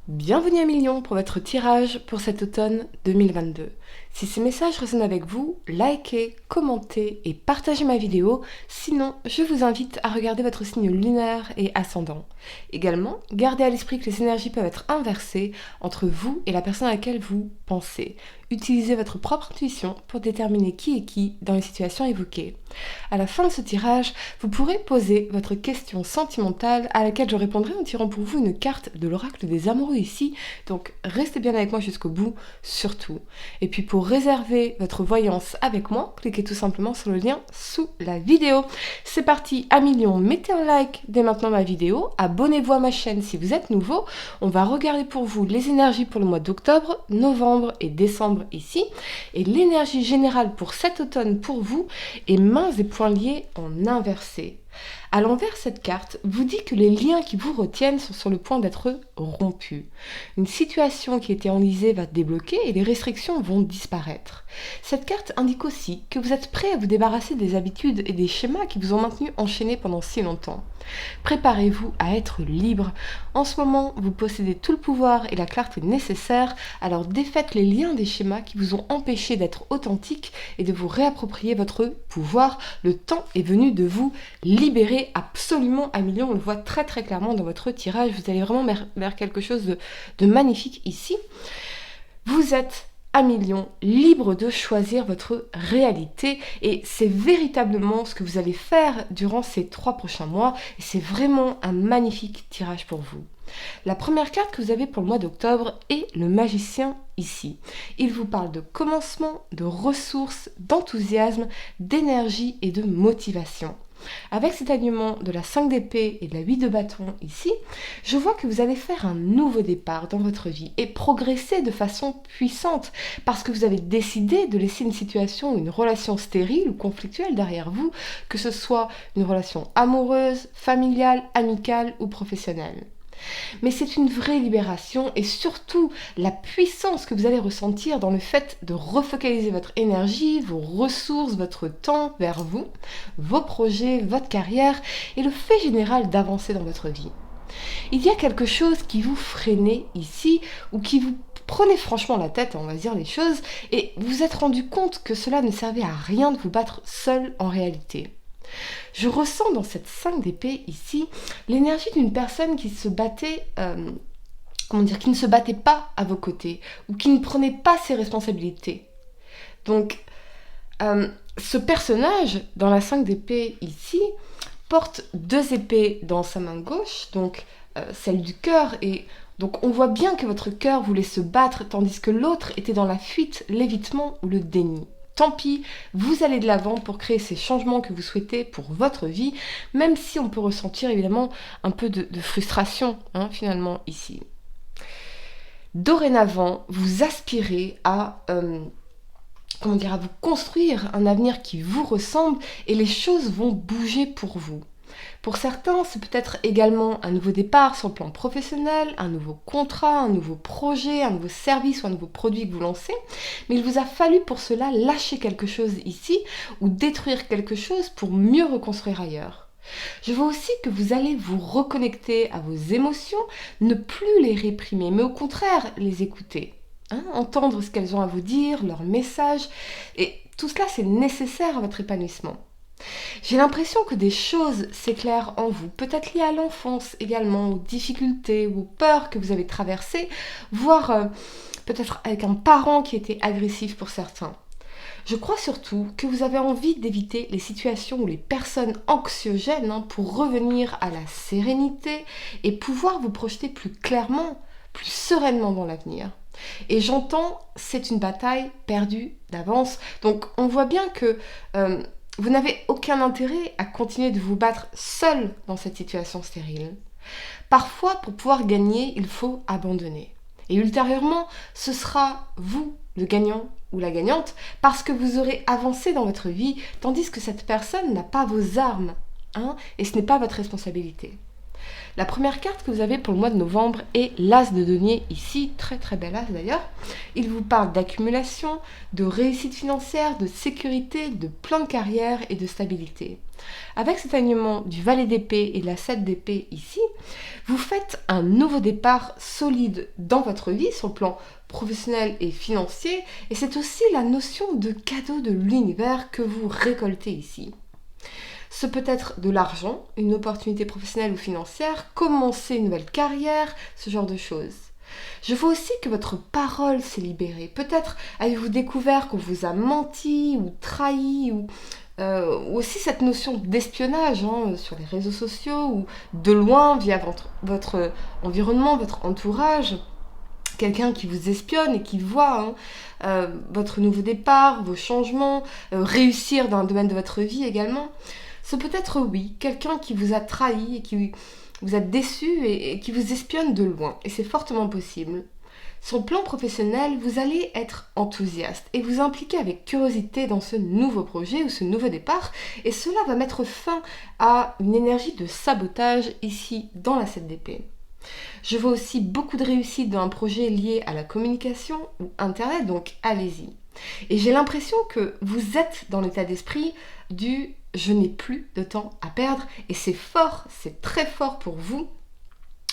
Bienvenue à Million pour votre tirage pour cet automne 2022. Si ces messages résonnent avec vous, likez, commentez et partagez ma vidéo. Sinon, je vous invite à regarder votre signe lunaire et ascendant. Également, gardez à l'esprit que les énergies peuvent être inversées entre vous et la personne à laquelle vous pensez. Utilisez votre propre intuition pour déterminer qui est qui dans les situations évoquées. À la fin de ce tirage, vous pourrez poser votre question sentimentale à laquelle je répondrai en tirant pour vous une carte de l'oracle des amoureux ici. Donc restez bien avec moi jusqu'au bout, surtout. Et puis pour réserver votre voyance avec moi, cliquez tout simplement sur le lien sous la vidéo. C'est parti, à Million, mettez un like dès maintenant ma vidéo, abonnez-vous à ma chaîne si vous êtes nouveau. On va regarder pour vous les énergies pour le mois d'octobre, novembre et décembre ici, et l'énergie générale pour cet automne pour vous est mains et poings liés en inversé. À l'envers, cette carte vous dit que les liens qui vous retiennent sont sur le point d'être rompus. Une situation qui était enlisée va débloquer et les restrictions vont disparaître. Cette carte indique aussi que vous êtes prêt à vous débarrasser des habitudes et des schémas qui vous ont maintenu enchaînés pendant si longtemps. Préparez-vous à être libre. En ce moment, vous possédez tout le pouvoir et la clarté nécessaire, alors défaites les liens des schémas qui vous ont empêché d'être authentique et de vous réapproprier votre pouvoir. Le temps est venu de vous libérer absolument à Million. On le voit très très clairement dans votre tirage. Vous allez vraiment vers quelque chose de magnifique ici. Vous êtes à Million, libre de choisir votre réalité et c'est véritablement ce que vous allez faire durant ces 3 prochains mois et c'est vraiment un magnifique tirage pour vous. La première carte que vous avez pour le mois d'octobre est le magicien ici. Il vous parle de commencement, de ressources, d'enthousiasme, d'énergie et de motivation. Avec cet alignement de la 5 d'épée et de la 8 de bâton ici, je vois que vous allez faire un nouveau départ dans votre vie et progresser de façon puissante parce que vous avez décidé de laisser une situation ou une relation stérile ou conflictuelle derrière vous, que ce soit une relation amoureuse, familiale, amicale ou professionnelle. Mais c'est une vraie libération et surtout la puissance que vous allez ressentir dans le fait de refocaliser votre énergie, vos ressources, votre temps vers vous, vos projets, votre carrière et le fait général d'avancer dans votre vie. Il y a quelque chose qui vous freinait ici ou qui vous prenez franchement la tête, on va dire les choses, et vous vous êtes rendu compte que cela ne servait à rien de vous battre seul en réalité. Je ressens dans cette 5 d'épée ici l'énergie d'une personne qui se battait, qui ne se battait pas à vos côtés ou qui ne prenait pas ses responsabilités. Donc, ce personnage dans la 5 d'épée ici porte 2 épées dans sa main gauche, donc celle du cœur et donc on voit bien que votre cœur voulait se battre tandis que l'autre était dans la fuite, l'évitement ou le déni. Tant pis, vous allez de l'avant pour créer ces changements que vous souhaitez pour votre vie, même si on peut ressentir évidemment un peu de frustration finalement ici. Dorénavant, vous aspirez à vous construire un avenir qui vous ressemble et les choses vont bouger pour vous. Pour certains, c'est peut-être également un nouveau départ sur le plan professionnel, un nouveau contrat, un nouveau projet, un nouveau service ou un nouveau produit que vous lancez, mais il vous a fallu pour cela lâcher quelque chose ici ou détruire quelque chose pour mieux reconstruire ailleurs. Je vois aussi que vous allez vous reconnecter à vos émotions, ne plus les réprimer, mais au contraire les écouter. Entendre ce qu'elles ont à vous dire, leurs messages, et tout cela c'est nécessaire à votre épanouissement. J'ai l'impression que des choses s'éclairent en vous, peut-être liées à l'enfance également, aux difficultés ou aux peurs que vous avez traversées, voire peut-être avec un parent qui était agressif pour certains. Je crois surtout que vous avez envie d'éviter les situations ou les personnes anxiogènes pour revenir à la sérénité et pouvoir vous projeter plus clairement, plus sereinement dans l'avenir. Et j'entends, c'est une bataille perdue d'avance. Donc on voit bien que vous n'avez aucun intérêt à continuer de vous battre seul dans cette situation stérile. Parfois, pour pouvoir gagner, il faut abandonner. Et ultérieurement, ce sera vous, le gagnant ou la gagnante, parce que vous aurez avancé dans votre vie, tandis que cette personne n'a pas vos armes, et ce n'est pas votre responsabilité. La première carte que vous avez pour le mois de novembre est l'As de denier ici, très très bel As d'ailleurs. Il vous parle d'accumulation, de réussite financière, de sécurité, de plan de carrière et de stabilité. Avec cet alignement du valet d'épée et de la 7 d'épée ici, vous faites un nouveau départ solide dans votre vie sur le plan professionnel et financier, et c'est aussi la notion de cadeau de l'univers que vous récoltez ici. Ce peut être de l'argent, une opportunité professionnelle ou financière, commencer une nouvelle carrière, ce genre de choses. Je vois aussi que votre parole s'est libérée. Peut-être avez-vous découvert qu'on vous a menti ou trahi, ou aussi cette notion d'espionnage sur les réseaux sociaux ou de loin via votre environnement, votre entourage. Quelqu'un qui vous espionne et qui voit votre nouveau départ, vos changements, réussir dans un domaine de votre vie également. Ce peut être, oui, quelqu'un qui vous a trahi et qui vous a déçu et qui vous espionne de loin. Et c'est fortement possible. Sur le plan professionnel, vous allez être enthousiaste et vous impliquer avec curiosité dans ce nouveau projet ou ce nouveau départ. Et cela va mettre fin à une énergie de sabotage ici dans la 7 d'épée. Je vois aussi beaucoup de réussite dans un projet lié à la communication ou Internet, donc allez-y. Et j'ai l'impression que vous êtes dans l'état d'esprit du « je n'ai plus de temps à perdre » et c'est fort, c'est très fort pour vous.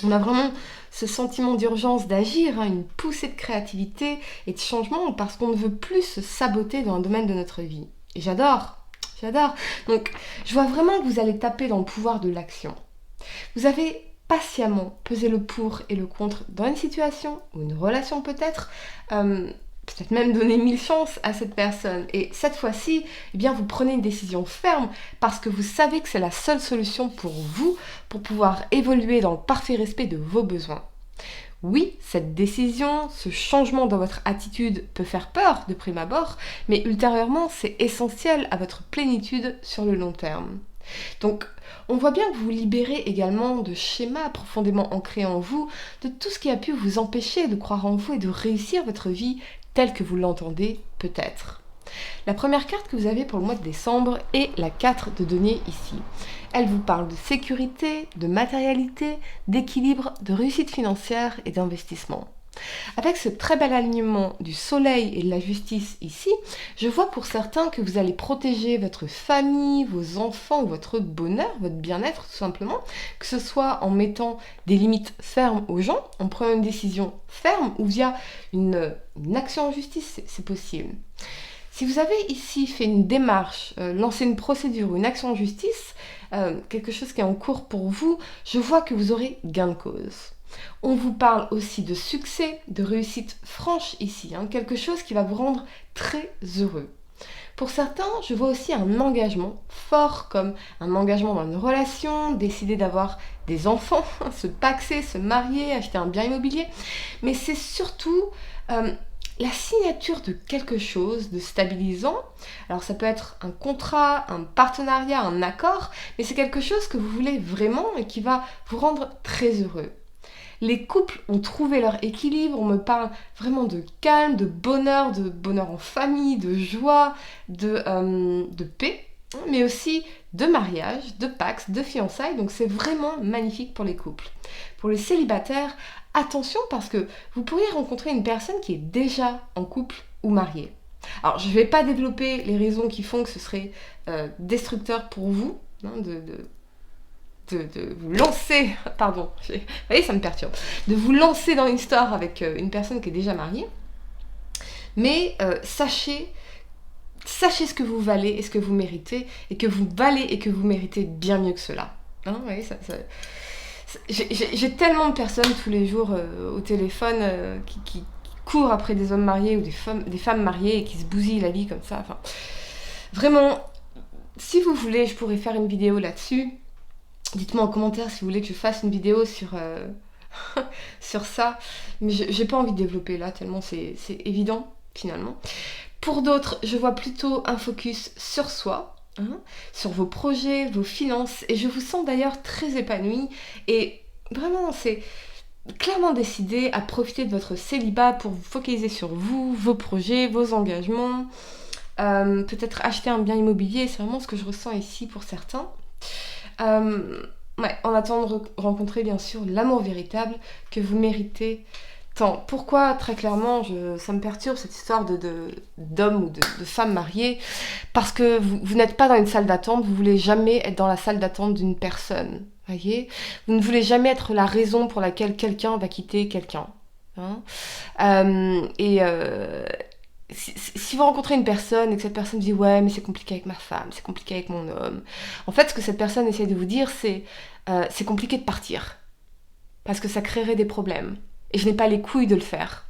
On a vraiment ce sentiment d'urgence d'agir, une poussée de créativité et de changement parce qu'on ne veut plus se saboter dans un domaine de notre vie. Et j'adore. Donc, je vois vraiment que vous allez taper dans le pouvoir de l'action. Vous avez patiemment pesé le pour et le contre dans une situation ou une relation peut-être, peut-être même donner 1000 chances à cette personne. Et cette fois-ci, eh bien, vous prenez une décision ferme parce que vous savez que c'est la seule solution pour vous pour pouvoir évoluer dans le parfait respect de vos besoins. Oui, cette décision, ce changement dans votre attitude peut faire peur de prime abord, mais ultérieurement, c'est essentiel à votre plénitude sur le long terme. Donc, on voit bien que vous vous libérez également de schémas profondément ancrés en vous, de tout ce qui a pu vous empêcher de croire en vous et de réussir votre vie telle que vous l'entendez peut-être. La première carte que vous avez pour le mois de décembre est la 4 de denier ici. Elle vous parle de sécurité, de matérialité, d'équilibre, de réussite financière et d'investissement. Avec ce très bel alignement du soleil et de la justice ici, je vois pour certains que vous allez protéger votre famille, vos enfants, votre bonheur, votre bien-être tout simplement, que ce soit en mettant des limites fermes aux gens, en prenant une décision ferme ou via une action en justice, c'est possible. Si vous avez ici fait une démarche, lancé une procédure ou une action en justice, quelque chose qui est en cours pour vous, je vois que vous aurez gain de cause. On vous parle aussi de succès, de réussite franche ici, quelque chose qui va vous rendre très heureux. Pour certains, je vois aussi un engagement fort, comme un engagement dans une relation, décider d'avoir des enfants, se paxer, se marier, acheter un bien immobilier. Mais c'est surtout la signature de quelque chose de stabilisant. Alors ça peut être un contrat, un partenariat, un accord, mais c'est quelque chose que vous voulez vraiment et qui va vous rendre très heureux. Les couples ont trouvé leur équilibre, on me parle vraiment de calme, de bonheur en famille, de joie, de paix, mais aussi de mariage, de pax, de fiançailles, donc c'est vraiment magnifique pour les couples. Pour les célibataires, attention parce que vous pourriez rencontrer une personne qui est déjà en couple ou mariée. Alors je ne vais pas développer les raisons qui font que ce serait destructeur pour vous, de vous lancer, pardon, vous voyez, ça me perturbe, de vous lancer dans une histoire avec une personne qui est déjà mariée, mais sachez ce que vous valez et ce que vous méritez, et que vous valez et que vous méritez bien mieux que cela. Vous voyez, j'ai tellement de personnes tous les jours au téléphone qui courent après des hommes mariés ou des femmes mariées et qui se bousillent la vie comme ça. Enfin, vraiment, si vous voulez, je pourrais faire une vidéo là-dessus. Dites-moi en commentaire si vous voulez que je fasse une vidéo sur ça. Mais j'ai pas envie de développer là, tellement c'est évident finalement. Pour d'autres, je vois plutôt un focus sur soi, sur vos projets, vos finances. Et je vous sens d'ailleurs très épanouie. Et vraiment, c'est clairement décidé à profiter de votre célibat pour vous focaliser sur vous, vos projets, vos engagements. Peut-être acheter un bien immobilier, c'est vraiment ce que je ressens ici pour certains. Ouais, en attendant de rencontrer bien sûr l'amour véritable que vous méritez tant. Pourquoi, très clairement, ça me perturbe cette histoire d'homme ou de femme mariée? Parce que vous n'êtes pas dans une salle d'attente, vous voulez jamais être dans la salle d'attente d'une personne. Voyez, vous ne voulez jamais être la raison pour laquelle quelqu'un va quitter quelqu'un. Hein. Si vous rencontrez une personne et que cette personne dit ouais mais c'est compliqué avec ma femme, c'est compliqué avec mon homme, en fait ce que cette personne essaie de vous dire c'est compliqué de partir parce que ça créerait des problèmes et je n'ai pas les couilles de le faire.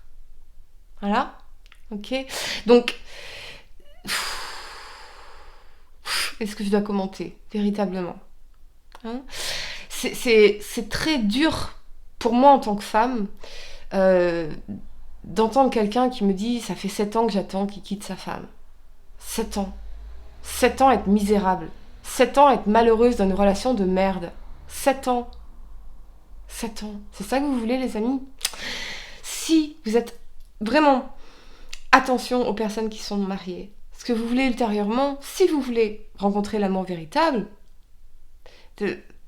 Voilà, ok. Donc est-ce que je dois commenter véritablement, hein? C'est très dur pour moi en tant que femme euh, d'entendre quelqu'un qui me dit ça fait 7 ans que j'attends qu'il quitte sa femme. 7 ans. 7 ans être misérable. 7 ans être malheureuse dans une relation de merde. 7 ans. 7 ans. C'est ça que vous voulez, les amis? Si vous êtes vraiment... Attention aux personnes qui sont mariées. Ce que vous voulez ultérieurement, si vous voulez rencontrer l'amour véritable,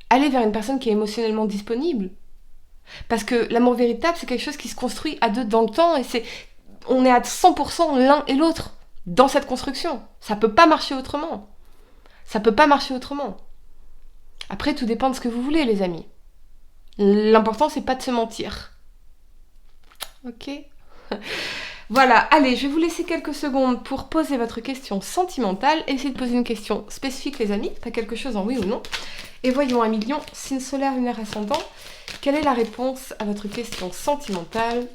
aller vers une personne qui est émotionnellement disponible. Parce que l'amour véritable, c'est quelque chose qui se construit à deux dans le temps et on est à 100% l'un et l'autre dans cette construction. Ça peut pas marcher autrement. Ça peut pas marcher autrement. Après, tout dépend de ce que vous voulez, les amis. L'important, c'est pas de se mentir. Ok? Voilà, allez, je vais vous laisser quelques secondes pour poser votre question sentimentale. Essayez de poser une question spécifique, les amis, pas quelque chose en oui ou non. Et voyons, 1 million, signe solaire, lunaire, ascendant. Quelle est la réponse à votre question sentimentale?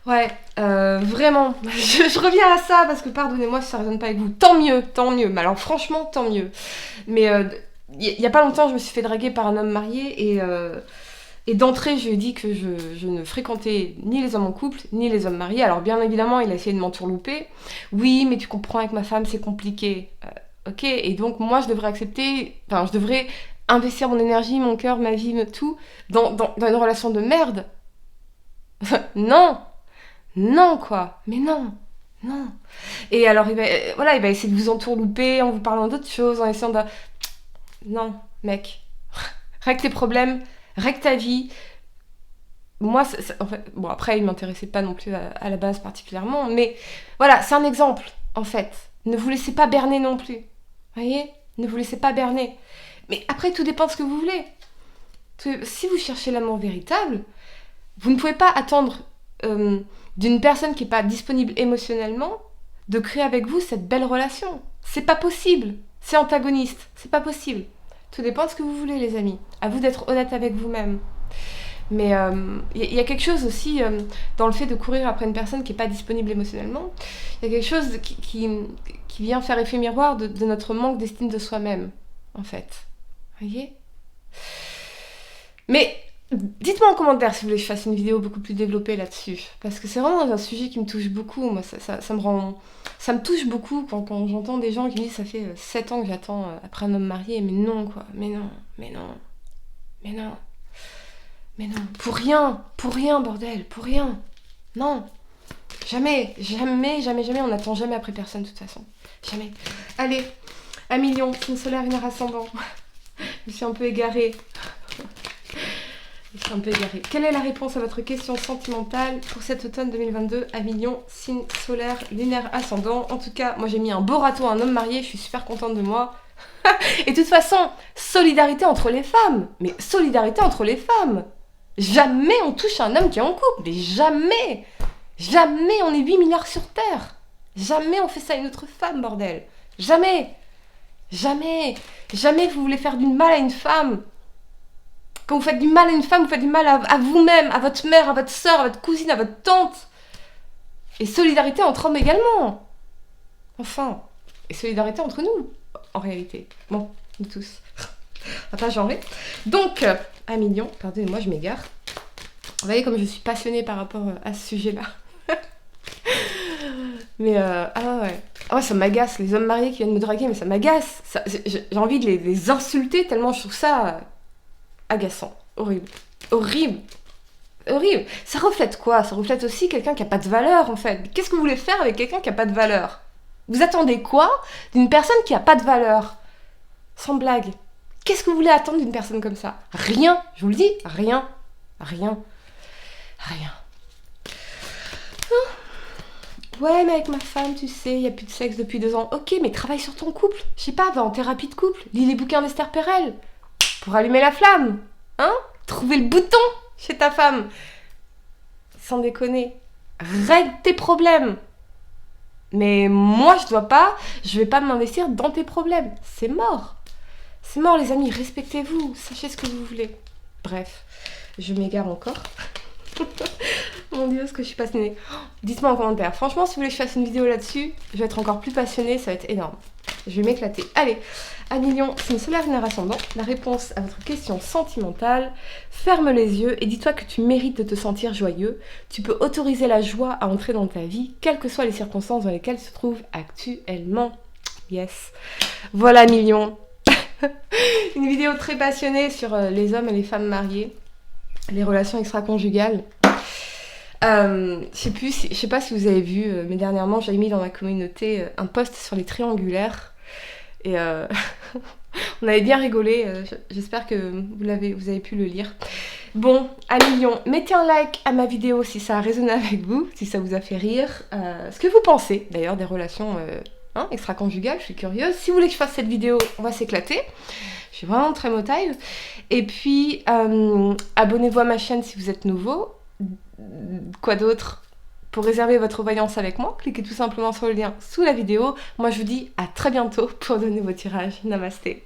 Ouais, vraiment, je reviens à ça parce que pardonnez-moi si ça ne résonne pas avec vous. Tant mieux, tant mieux. Mais alors franchement, tant mieux. Mais il y a pas longtemps, je me suis fait draguer par un homme marié et d'entrée, je lui ai dit que je ne fréquentais ni les hommes en couple, ni les hommes mariés. Alors bien évidemment, il a essayé de m'entourlouper. Oui, mais tu comprends, avec ma femme, c'est compliqué. Ok, et donc moi, je devrais accepter... Enfin, je devrais investir mon énergie, mon cœur, ma vie, tout dans une relation de merde. Non. Non, quoi. Mais non. Non. Et alors, il va essayer de vous entourlouper en vous parlant d'autres choses, en essayant de... Non, mec. Règle tes problèmes, règle ta vie. Moi, en fait, bon, après, il m'intéressait pas non plus à la base particulièrement, mais voilà, c'est un exemple, en fait. Ne vous laissez pas berner non plus. Voyez? Ne vous laissez pas berner. Mais après, tout dépend de ce que vous voulez. Si vous cherchez l'amour véritable, vous ne pouvez pas attendre d'une personne qui n'est pas disponible émotionnellement de créer avec vous cette belle relation. C'est pas possible. C'est antagoniste. C'est pas possible. Tout dépend de ce que vous voulez, les amis. À vous d'être honnête avec vous-même. Mais y a quelque chose aussi dans le fait de courir après une personne qui n'est pas disponible émotionnellement. Il y a quelque chose qui vient faire effet miroir de notre manque d'estime de soi-même, en fait. Vous voyez? Mais dites-moi en commentaire si vous voulez que je fasse une vidéo beaucoup plus développée là-dessus. Parce que c'est vraiment un sujet qui me touche beaucoup. Moi, ça me touche beaucoup quand j'entends des gens qui me disent ça fait 7 ans que j'attends après un homme marié. Mais non, quoi. Mais non. Mais non. Pour rien, bordel. Pour rien. Non. Jamais. On n'attend jamais après personne, de toute façon. Jamais. Allez, 1 million, signe solaire, lunaire, ascendant. Je me suis un peu égarée. Quelle est la réponse à votre question sentimentale pour cet automne 2022? 1 million, signe solaire, lunaire, ascendant. En tout cas, moi j'ai mis un beau râteau à un homme marié, je suis super contente de moi. Et de toute façon, solidarité entre les femmes. Mais solidarité entre les femmes. Jamais on touche un homme qui est en couple. Mais jamais. Jamais on est 8 milliards sur Terre. Jamais on fait ça à une autre femme, bordel. Jamais. Jamais vous voulez faire du mal à une femme. Quand vous faites du mal à une femme, vous faites du mal à vous-même, à votre mère, à votre soeur, à votre cousine, à votre tante. Et solidarité entre hommes également. Enfin. Et solidarité entre nous, en réalité. Bon, nous tous. On va pas genrer. Donc, 1 million, pardonnez-moi, je m'égare. Vous voyez comme je suis passionnée par rapport à ce sujet-là. Mais, ah ouais, ça m'agace, les hommes mariés qui viennent me draguer, mais ça m'agace. J'ai envie de les insulter tellement je trouve ça agaçant. Horrible. Ça reflète quoi? Ça reflète aussi quelqu'un qui a pas de valeur, en fait. Qu'est-ce que vous voulez faire avec quelqu'un qui a pas de valeur? Vous attendez quoi d'une personne qui a pas de valeur? Sans blague. Qu'est-ce que vous voulez attendre d'une personne comme ça? Rien, je vous le dis, rien. Rien. Rien. Ouais, mais avec ma femme, tu sais, il n'y a plus de sexe depuis 2 ans. Ok, mais travaille sur ton couple. Je sais pas, va en thérapie de couple. Lis les bouquins d'Esther Perel. Pour allumer la flamme. Hein? Trouver le bouton chez ta femme. Sans déconner. Règle tes problèmes. Mais moi, je vais pas m'investir dans tes problèmes. C'est mort. C'est mort, les amis. Respectez-vous. Sachez ce que vous voulez. Bref, je m'égare encore. Mon Dieu, ce que je suis passionnée. Dites-moi en commentaire. Franchement, si vous voulez que je fasse une vidéo là-dessus, je vais être encore plus passionnée. Ça va être énorme. Je vais m'éclater. Allez, à million, c'est une solaire génération ascendant. La réponse à votre question sentimentale. Ferme les yeux et dis-toi que tu mérites de te sentir joyeux. Tu peux autoriser la joie à entrer dans ta vie, quelles que soient les circonstances dans lesquelles tu te trouves actuellement. Yes. Voilà, million. Une vidéo très passionnée sur les hommes et les femmes mariés, les relations extra-conjugales. Je sais pas si vous avez vu, mais dernièrement j'avais mis dans ma communauté un post sur les triangulaires et on avait bien rigolé. J'espère que vous avez pu le lire. Bon, à million, mettez un like à ma vidéo si ça a résonné avec vous, si ça vous a fait rire. Ce que vous pensez d'ailleurs des relations extra-conjugales, je suis curieuse. Si vous voulez que je fasse cette vidéo, on va s'éclater. Je suis vraiment très motive. Et puis, abonnez-vous à ma chaîne si vous êtes nouveau. Quoi d'autre? Pour réserver votre voyance avec moi, cliquez tout simplement sur le lien sous la vidéo. Moi, je vous dis à très bientôt pour donner vos tirages. Namasté.